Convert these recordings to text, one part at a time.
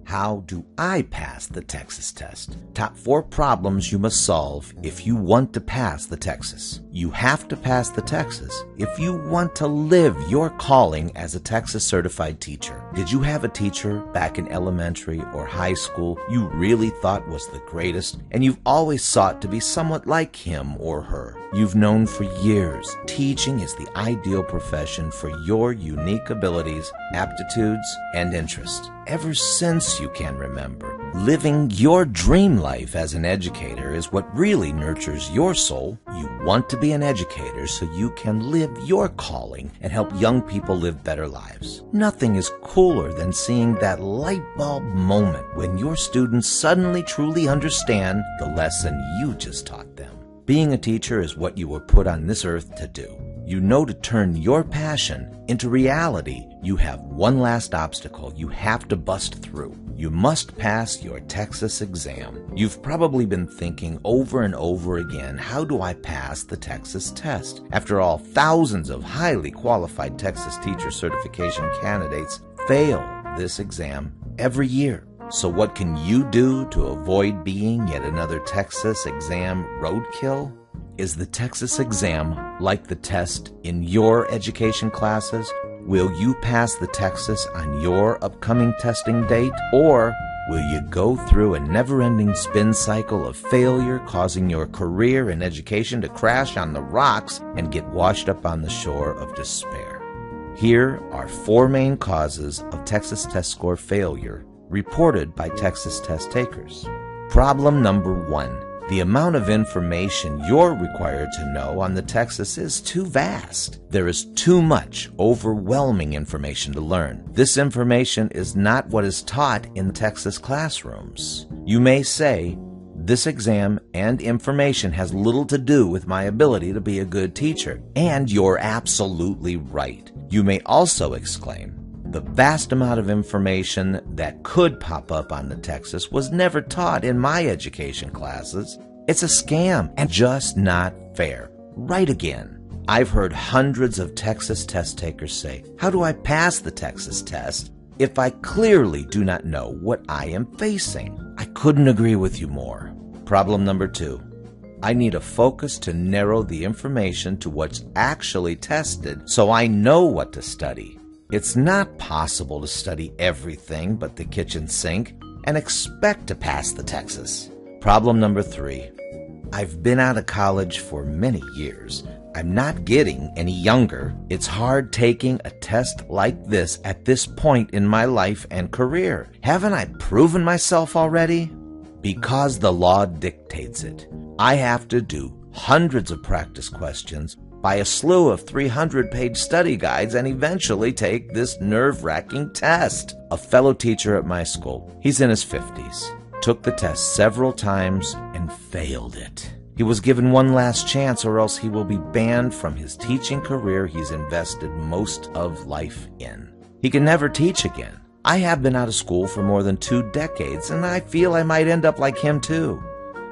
How do I pass the TExES test? Top 4 problems you must solve if you want to pass the TExES. You have to pass the TExES if you want to live your calling as a TExES certified teacher. Did you have a teacher back in elementary or high school you really thought was the greatest, and you've always sought to be somewhat like him or her? You've known for years teaching is the ideal profession for your unique abilities, aptitudes, and interests. Ever since you can remember, living your dream life as an educator is what really nurtures your soul. You want to be an educator so you can live your calling and help young people live better lives. Nothing is cooler than seeing that light bulb moment when your students suddenly truly understand the lesson you just taught them. Being a teacher is what you were put on this earth to do. You know, to turn your passion into reality, you have one last obstacle you have to bust through. You must pass your TExES exam. You've probably been thinking over and over again, how do I pass the TExES test? After all, thousands of highly qualified TExES teacher certification candidates fail this exam every year. So what can you do to avoid being yet another TExES exam roadkill? Is the TExES exam like the test in your education classes? Will you pass the TExES on your upcoming testing date? Or will you go through a never-ending spin cycle of failure, causing your career in education to crash on the rocks and get washed up on the shore of despair? Here are 4 main causes of TExES test score failure reported by TExES test takers. Problem number 1. The amount of information you're required to know on the TExES is too vast. There is too much overwhelming information to learn. This information is not what is taught in TExES classrooms. You may say, this exam and information has little to do with my ability to be a good teacher. And you're absolutely right. You may also exclaim, the vast amount of information that could pop up on the TExES was never taught in my education classes. It's a scam and just not fair. Right again. I've heard hundreds of TExES test takers say, how do I pass the TExES test if I clearly do not know what I am facing? I couldn't agree with you more. Problem number 2. I need a focus to narrow the information to what's actually tested so I know what to study. It's not possible to study everything but the kitchen sink and expect to pass the TExES. Problem number 3. I've been out of college for many years. I'm not getting any younger. It's hard taking a test like this at this point in my life and career. Haven't I proven myself already? Because the law dictates it. I have to do hundreds of practice questions, buy a slew of 300-page study guides, and eventually take this nerve-wracking test. A fellow teacher at my school, he's in his 50s, took the test several times and failed it. He was given one last chance or else he will be banned from his teaching career he's invested most of life in. He can never teach again. I have been out of school for more than 2 decades, and I feel I might end up like him too.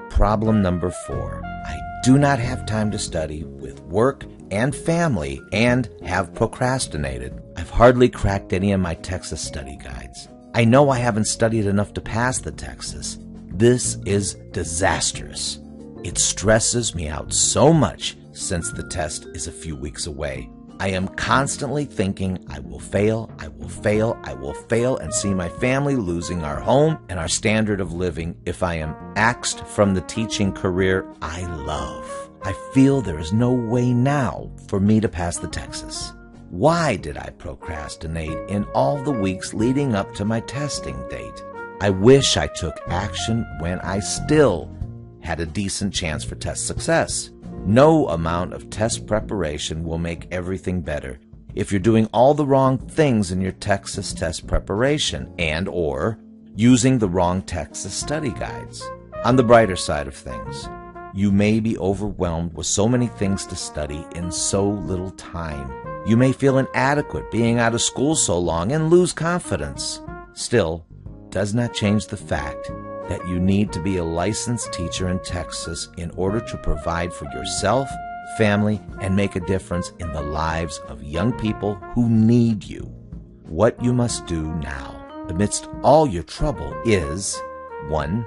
Problem number 4. I do not have time to study with work and family and have procrastinated. I've hardly cracked any of my TExES study guides. I know I haven't studied enough to pass the TExES. This is disastrous. It stresses me out so much since the test is a few weeks away. I am constantly thinking I will fail, I will fail, I will fail, and see my family losing our home and our standard of living if I am axed from the teaching career I love. I feel there is no way now for me to pass the TExES. Why did I procrastinate in all the weeks leading up to my testing date? I wish I took action when I still had a decent chance for test success. No amount of test preparation will make everything better if you're doing all the wrong things in your TExES test preparation and or using the wrong TExES study guides. On the brighter side of things, you may be overwhelmed with so many things to study in so little time. You may feel inadequate being out of school so long and lose confidence. Still, does not change the fact that you need to be a licensed teacher in TExES in order to provide for yourself, family, and make a difference in the lives of young people who need you. What you must do now amidst all your trouble is 1.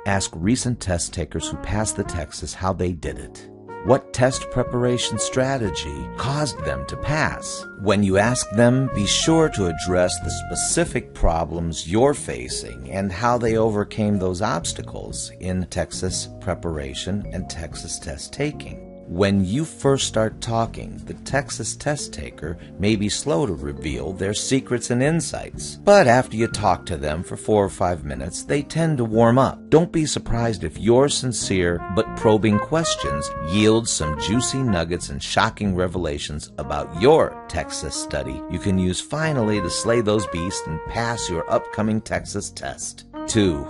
Ask recent test takers who passed the TExES how they did it. What test preparation strategy caused them to pass? When you ask them, be sure to address the specific problems you're facing and how they overcame those obstacles in TExES preparation and TExES test taking. When you first start talking, the TExES test taker may be slow to reveal their secrets and insights, but after you talk to them for 4 or 5 minutes, they tend to warm up. Don't be surprised if your sincere but probing questions yield some juicy nuggets and shocking revelations about your TExES study you can use finally to slay those beasts and pass your upcoming TExES test. 2.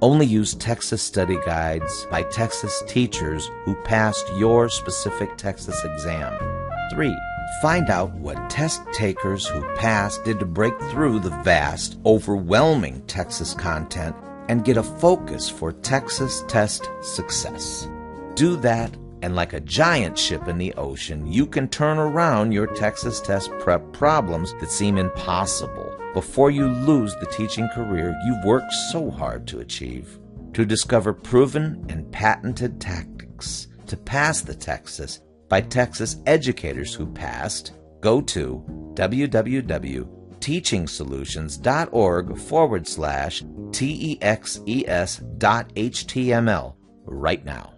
Only use TExES study guides by TExES teachers who passed your specific TExES exam. 3. Find out what test takers who passed did to break through the vast, overwhelming TExES content and get a focus for TExES test success. Do that, and like a giant ship in the ocean, you can turn around your TExES test prep problems that seem impossible before you lose the teaching career you've worked so hard to achieve. To discover proven and patented tactics to pass the TExES by TExES educators who passed, go to www.teachingsolutions.org/TExES.html right now.